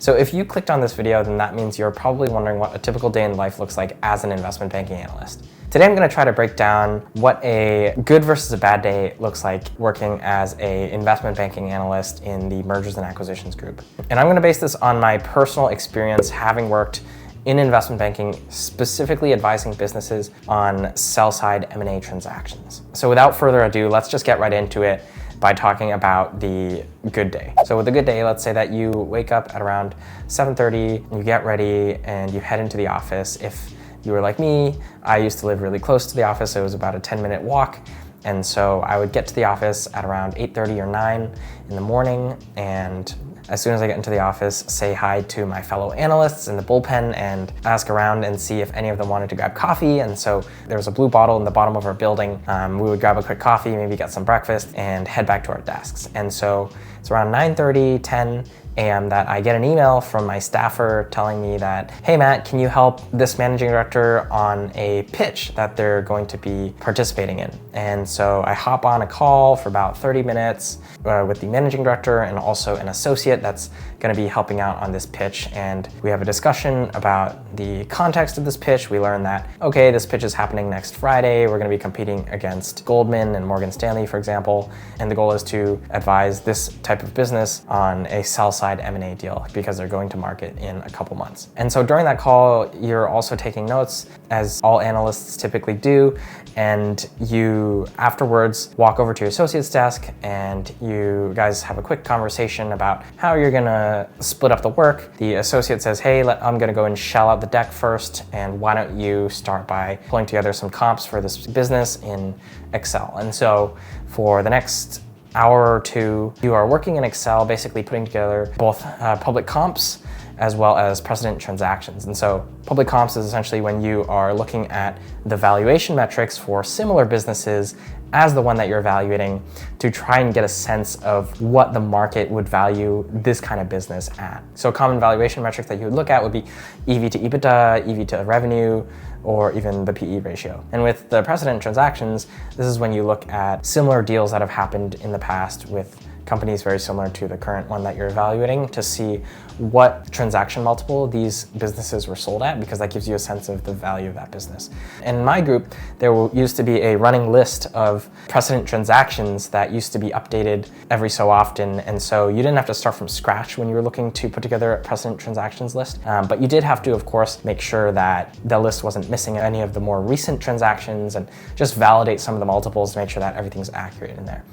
So if you clicked on this video, then that means you're probably wondering what a typical day in life looks like as an investment banking analyst. Today I'm going to try to break down what a good versus a bad day looks like working as an investment banking analyst in the mergers and acquisitions group. And I'm going to base this on my personal experience having worked in investment banking, specifically advising businesses on sell-side M&A transactions. So without further ado, let's just get right into it by talking about the good day. So with the good day, let's say that you wake up at around 7:30, you get ready and you head into the office. If you were like me, I used to live really close to the office. It was about a 10-minute walk. And so I would get to the office at around 8:30 or 9 in the morning, and as soon as I get into the office, say hi to my fellow analysts in the bullpen and ask around and see if any of them wanted to grab coffee. And so there was a blue bottle in the bottom of our building. We would grab a quick coffee, maybe get some breakfast, and head back to our desks. And so it's around 9:30, 10 a.m. that I get an email from my staffer telling me that, hey Matt, can you help this managing director on a pitch that they're going to be participating in? And so I hop on a call for about 30 minutes with the managing director and also an associate that's going to be helping out on this pitch. And we have a discussion about the context of this pitch. We learn that, okay, this pitch is happening next Friday. We're going to be competing against Goldman and Morgan Stanley, for example. And the goal is to advise this type of business on a sell-side M&A deal because they're going to market in a couple months. And so during that call, you're also taking notes, as all analysts typically do, and you afterwards walk over to your associate's desk and you guys have a quick conversation about how you're gonna split up the work. The associate says, hey, I'm gonna go and shell out the deck first, and why don't you start by pulling together some comps for this business in Excel. And so for the next hour or two, you are working in Excel, basically putting together both public comps as well as precedent transactions. And so public comps is essentially when you are looking at the valuation metrics for similar businesses as the one that you're evaluating to try and get a sense of what the market would value this kind of business at. So a common valuation metric that you would look at would be EV to EBITDA, EV to revenue, or even the PE ratio. And with the precedent transactions, this is when you look at similar deals that have happened in the past with companies very similar to the current one that you're evaluating to see what transaction multiple these businesses were sold at, because that gives you a sense of the value of that business. And in my group, there used to be a running list of precedent transactions that used to be updated every so often. And so you didn't have to start from scratch when you were looking to put together a precedent transactions list. But you did have to, of course, make sure that the list wasn't missing any of the more recent transactions and just validate some of the multiples to make sure that everything's accurate in there.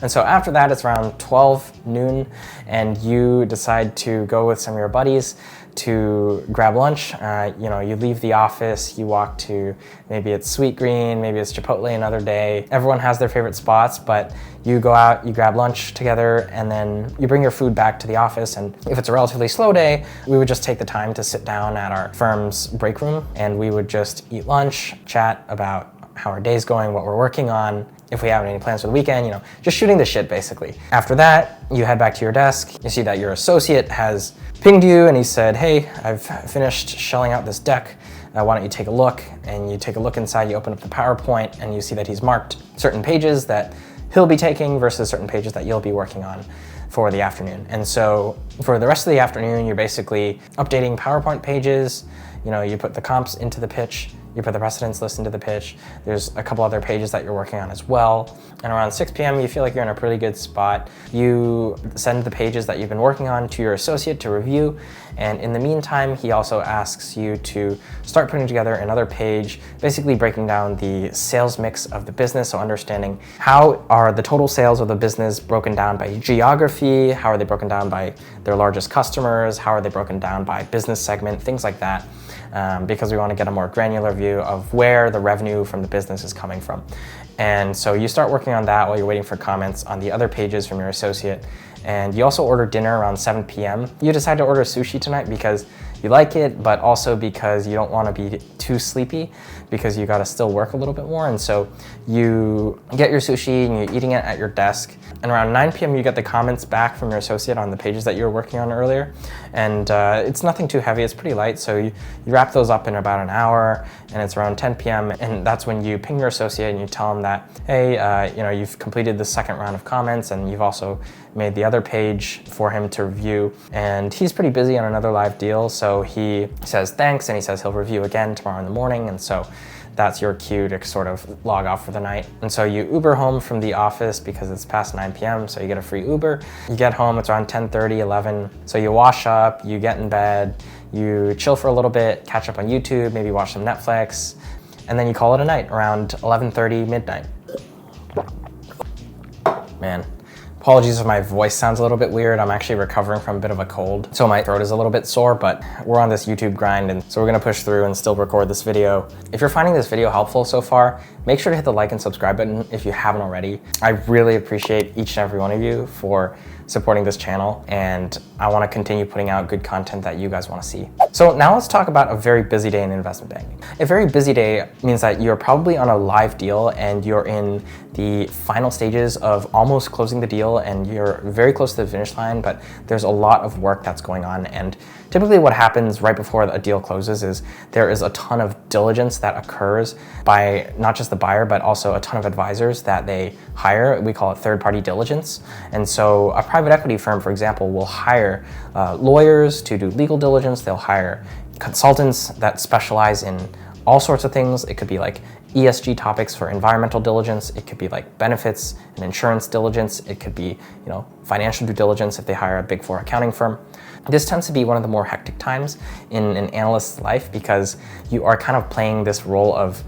And so after that, it's around 12 noon, and you decide to go with some of your buddies to grab lunch. You leave the office, you walk to, maybe it's Sweet Green, maybe it's Chipotle another day. Everyone has their favorite spots, but you go out, you grab lunch together, and then you bring your food back to the office. And if it's a relatively slow day, we would just take the time to sit down at our firm's break room, and we would just eat lunch, chat about how our day's going, what we're working on, if we have any plans for the weekend, just shooting the shit basically. After that, you head back to your desk. You see that your associate has pinged you and he said, hey, I've finished shelling out this deck. Why don't you take a look? And you take a look inside, you open up the PowerPoint, and you see that he's marked certain pages that he'll be taking versus certain pages that you'll be working on for the afternoon. And so for the rest of the afternoon, you're basically updating PowerPoint pages. You put the comps into the pitch, you put the precedents list into the pitch. There's a couple other pages that you're working on as well. And around 6 p.m., you feel like you're in a pretty good spot. You send the pages that you've been working on to your associate to review. And in the meantime, he also asks you to start putting together another page, basically breaking down the sales mix of the business. So understanding how are the total sales of the business broken down by geography, how are they broken down by their largest customers, how are they broken down by business segment, things like that. Because we want to get a more granular view of where the revenue from the business is coming from. And so you start working on that while you're waiting for comments on the other pages from your associate. And you also order dinner around 7 p.m. You decide to order sushi tonight because you like it, but also because you don't want to be too sleepy because you got to still work a little bit more. And so you get your sushi and you're eating it at your desk. And around 9 p.m. you get the comments back from your associate on the pages that you were working on earlier. And it's nothing too heavy, it's pretty light. So you wrap those up in about an hour, and it's around 10 p.m. And that's when you ping your associate and you tell them that, hey, you've completed the second round of comments and you've also made the other page for him to review, and he's pretty busy on another live deal, so he says thanks, and he says he'll review again tomorrow in the morning, and so that's your cue to sort of log off for the night. And so you Uber home from the office because it's past 9 p.m., so you get a free Uber. You get home, it's around 10:30, 11. So you wash up, you get in bed, you chill for a little bit, catch up on YouTube, maybe watch some Netflix, and then you call it a night around 11:30, midnight. Man. Apologies if my voice sounds a little bit weird. I'm actually recovering from a bit of a cold, so my throat is a little bit sore, but we're on this YouTube grind, and so we're gonna push through and still record this video. If you're finding this video helpful so far, make sure to hit the like and subscribe button if you haven't already. I really appreciate each and every one of you for supporting this channel, and I wanna continue putting out good content that you guys wanna see. So now let's talk about a very busy day in investment banking. A very busy day means that you're probably on a live deal and you're in the final stages of almost closing the deal, and you're very close to the finish line, but there's a lot of work that's going on. And typically what happens right before a deal closes is there is a ton of diligence that occurs by not just the buyer, but also a ton of advisors that they hire. We call it third-party diligence. And so a private equity firm, for example, will hire lawyers to do legal diligence. They'll hire consultants that specialize in all sorts of things. It could be like ESG topics for environmental diligence. It could be like benefits and insurance diligence. It could be, financial due diligence if they hire a Big Four accounting firm. This tends to be one of the more hectic times in an analyst's life because you are kind of playing this role of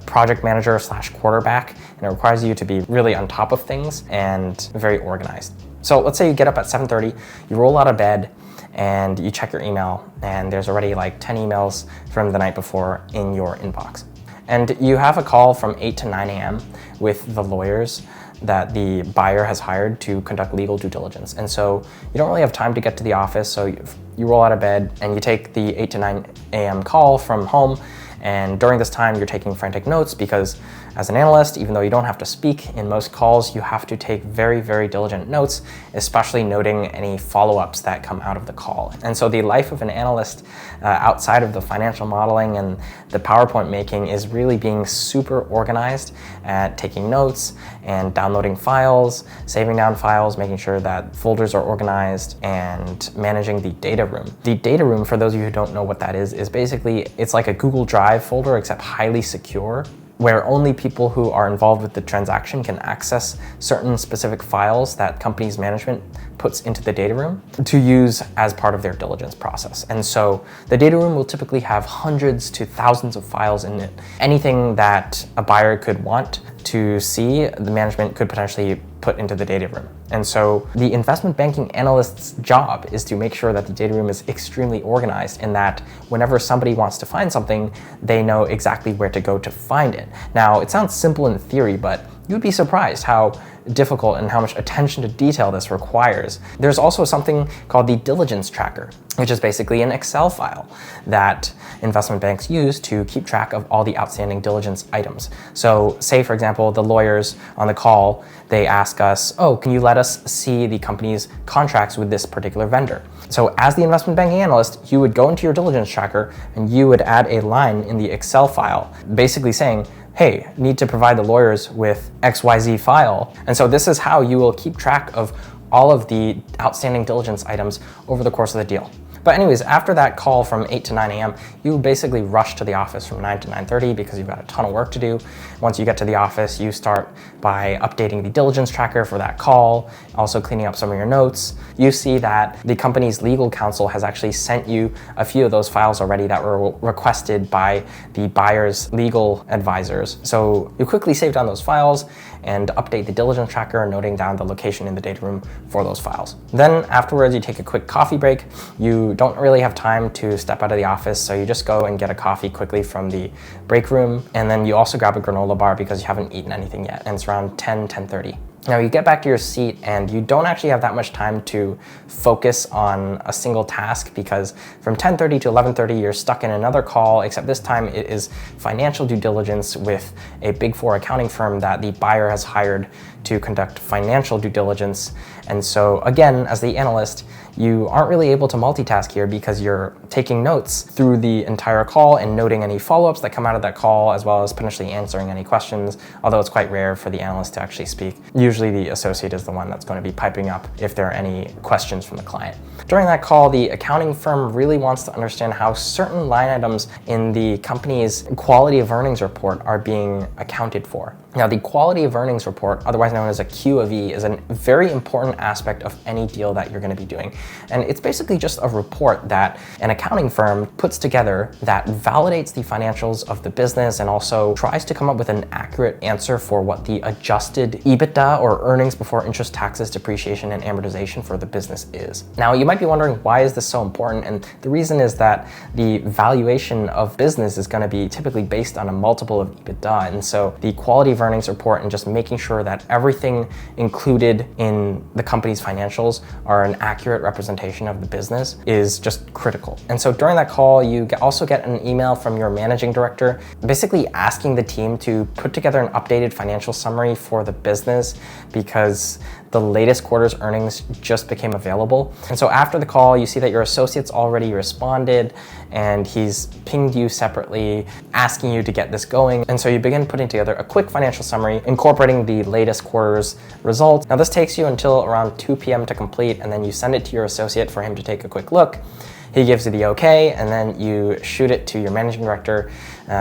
project manager / quarterback, and it requires you to be really on top of things and very organized. So let's say you get up at 7:30, you roll out of bed, and you check your email, and there's already like 10 emails from the night before in your inbox. And you have a call from 8 to 9 a.m. with the lawyers that the buyer has hired to conduct legal due diligence. And so you don't really have time to get to the office, so you roll out of bed and you take the 8 to 9 a.m. call from home. And during this time, you're taking frantic notes because as an analyst, even though you don't have to speak in most calls, you have to take very, very diligent notes, especially noting any follow-ups that come out of the call. And so the life of an analyst outside of the financial modeling and the PowerPoint making is really being super organized at taking notes and downloading files, saving down files, making sure that folders are organized, and managing the data room. The data room, for those of you who don't know what that is basically, it's like a Google Drive folder, except highly secure, where only people who are involved with the transaction can access certain specific files that company's management puts into the data room to use as part of their diligence process. And so the data room will typically have hundreds to thousands of files in it. Anything that a buyer could want to see, the management could potentially put into the data room. And so the investment banking analyst's job is to make sure that the data room is extremely organized, and that whenever somebody wants to find something, they know exactly where to go to find it. Now, it sounds simple in theory, but you'd be surprised how difficult and how much attention to detail this requires. There's also something called the diligence tracker, which is basically an Excel file that investment banks use to keep track of all the outstanding diligence items. So say, for example, the lawyers on the call, they ask us, oh, can you let us see the company's contracts with this particular vendor? So as the investment banking analyst, you would go into your diligence tracker and you would add a line in the Excel file, basically saying, hey, need to provide the lawyers with XYZ file. And so this is how you will keep track of all of the outstanding diligence items over the course of the deal. But anyways, after that call from 8 to 9 a.m., you basically rush to the office from 9 to 9:30 because you've got a ton of work to do. Once you get to the office, you start by updating the diligence tracker for that call, also cleaning up some of your notes. You see that the company's legal counsel has actually sent you a few of those files already that were requested by the buyer's legal advisors. So you quickly save down those files and update the diligence tracker, noting down the location in the data room for those files. Then afterwards, you take a quick coffee break. You don't really have time to step out of the office, so you just go and get a coffee quickly from the break room, and then you also grab a granola bar because you haven't eaten anything yet, and it's around 10:30. Now you get back to your seat and you don't actually have that much time to focus on a single task, because from 10:30 to 11:30 you're stuck in another call, except this time it is financial due diligence with a Big Four accounting firm that the buyer has hired to conduct financial due diligence. And so again, as the analyst, you aren't really able to multitask here because you're taking notes through the entire call and noting any follow-ups that come out of that call, as well as potentially answering any questions, although it's quite rare for the analyst to actually speak. Usually the associate is the one that's going to be piping up if there are any questions from the client. During that call, the accounting firm really wants to understand how certain line items in the company's quality of earnings report are being accounted for. Now, the quality of earnings report, otherwise known as a Q of E, is a very important aspect of any deal that you're going to be doing. And it's basically just a report that an accounting firm puts together that validates the financials of the business and also tries to come up with an accurate answer for what the adjusted EBITDA, or earnings before interest, taxes, depreciation, and amortization for the business is. Now, you might be wondering, why is this so important? And the reason is that the valuation of business is going to be typically based on a multiple of EBITDA. And so the quality of earnings report and just making sure that everything included in the company's financials are an accurate representation of the business is just critical. And so during that call, you also get an email from your managing director, basically asking the team to put together an updated financial summary for the business because the latest quarter's earnings just became available. And so after the call, you see that your associate's already responded and he's pinged you separately, asking you to get this going. And so you begin putting together a quick financial summary, incorporating the latest quarter's results. Now, this takes you until around 2 p.m. to complete, and then you send it to your associate for him to take a quick look. He gives you the okay, and then you shoot it to your managing director,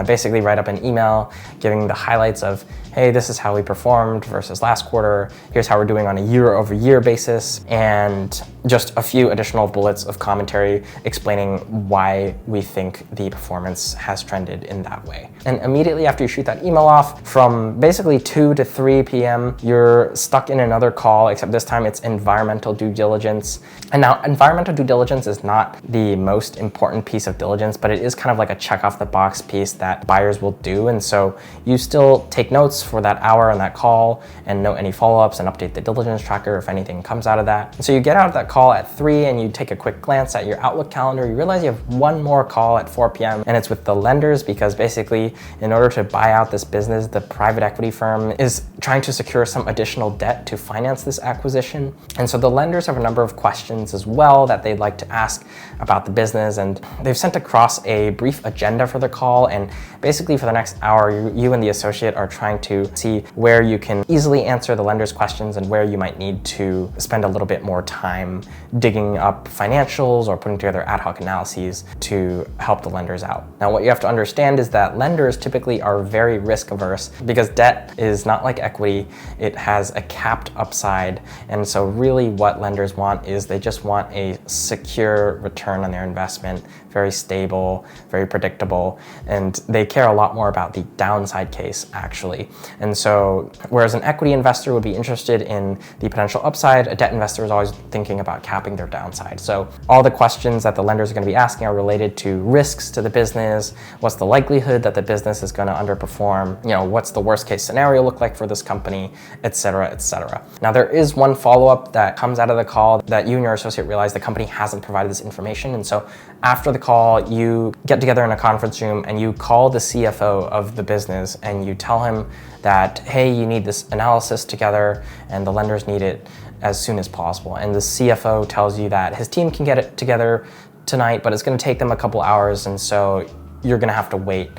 basically write up an email giving the highlights of, hey, this is how we performed versus last quarter, here's how we're doing on a year-over-year basis, and just a few additional bullets of commentary explaining why we think the performance has trended in that way. And immediately after you shoot that email off, from basically 2 to 3 p.m., you're stuck in another call, except this time it's environmental due diligence. And now, environmental due diligence is not the most important piece of diligence, but it is kind of like a check off the box piece that buyers will do. And so you still take notes for that hour on that call and note any follow-ups and update the diligence tracker if anything comes out of that. And so you get out of that call at 3 and you take a quick glance at your Outlook calendar. You realize you have one more call at 4 p.m. and it's with the lenders, because basically in order to buy out this business, the private equity firm is trying to secure some additional debt to finance this acquisition. And so the lenders have a number of questions as well that they'd like to ask about the business, and they've sent across a brief agenda for the call. And basically for the next hour, you and the associate are trying to see where you can easily answer the lender's questions and where you might need to spend a little bit more time digging up financials or putting together ad hoc analyses to help the lenders out. Now, what you have to understand is that lenders typically are very risk averse because debt is not like equity. It has a capped upside. And so really what lenders want is they just want a secure return on their investment, very stable, very predictable, and they care a lot more about the downside case actually. And so whereas an equity investor would be interested in the potential upside, a debt investor is always thinking about capping their downside. So all the questions that the lenders are going to be asking are related to risks to the business. What's the likelihood that the business is going to underperform? What's the worst case scenario look like for this company, et cetera, et cetera. Now, there is one follow-up that comes out of the call that you and your associate realize the company hasn't provided this information. And so after the call, you get together in a conference room and you call the CFO of the business and you tell him that, hey, you need this analysis together and the lenders need it as soon as possible. And the CFO tells you that his team can get it together tonight, but it's going to take them a couple hours, and so you're going to have to wait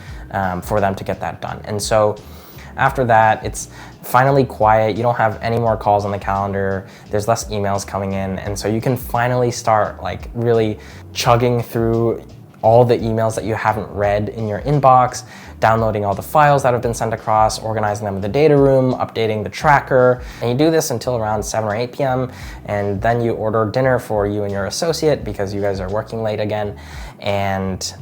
for them to get that done. And so after that, it's finally quiet. You don't have any more calls on the calendar. There's less emails coming in. And so you can finally start really chugging through all the emails that you haven't read in your inbox, downloading all the files that have been sent across, organizing them in the data room, updating the tracker. And you do this until around 7 or 8 p.m. And then you order dinner for you and your associate because you guys are working late again. And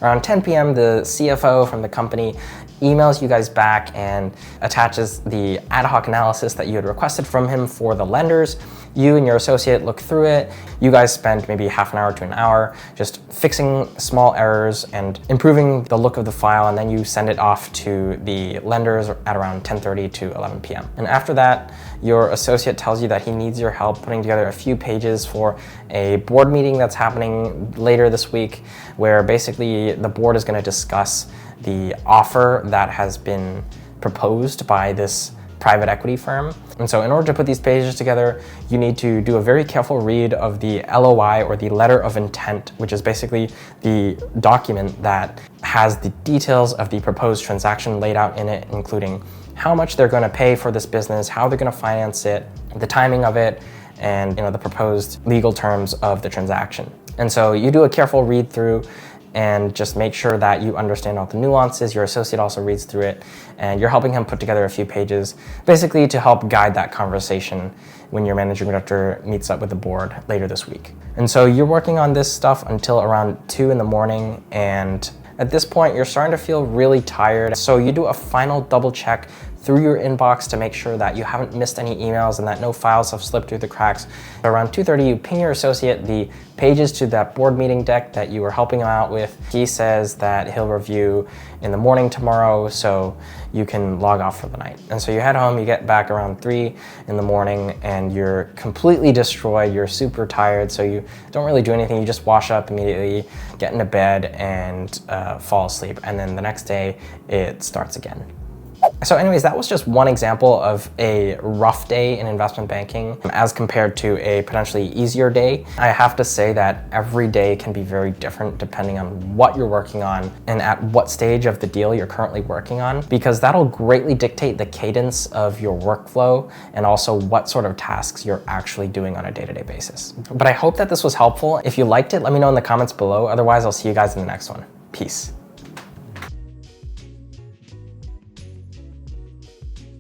around 10 p.m., the CFO from the company emails you guys back and attaches the ad hoc analysis that you had requested from him for the lenders. You and your associate look through it. You guys spend maybe half an hour to an hour just fixing small errors and improving the look of the file, and then you send it off to the lenders at around 10:30 to 11 p.m. And after that, your associate tells you that he needs your help putting together a few pages for a board meeting that's happening later this week, where basically the board is going to discuss the offer that has been proposed by this private equity firm. And so in order to put these pages together, you need to do a very careful read of the LOI, or the letter of intent, which is basically the document that has the details of the proposed transaction laid out in it, including how much they're going to pay for this business, how they're going to finance it, the timing of it, and the proposed legal terms of the transaction. And so you do a careful read through and just make sure that you understand all the nuances. Your associate also reads through it, and you're helping him put together a few pages, basically to help guide that conversation when your managing director meets up with the board later this week. And so you're working on this stuff until around 2 in the morning, and at this point, you're starting to feel really tired. So you do a final double check through your inbox to make sure that you haven't missed any emails and that no files have slipped through the cracks. Around 2:30, you ping your associate the pages to that board meeting deck that you were helping him out with. He says that he'll review in the morning tomorrow, so you can log off for the night. And so you head home, you get back around 3 in the morning, and you're completely destroyed. You're super tired, so you don't really do anything. You just wash up immediately, get into bed, and fall asleep. And then the next day, it starts again. So anyways, that was just one example of a rough day in investment banking as compared to a potentially easier day. I have to say that every day can be very different depending on what you're working on and at what stage of the deal you're currently working on, because that'll greatly dictate the cadence of your workflow and also what sort of tasks you're actually doing on a day-to-day basis. But I hope that this was helpful. If you liked it, let me know in the comments below. Otherwise, I'll see you guys in the next one. Peace.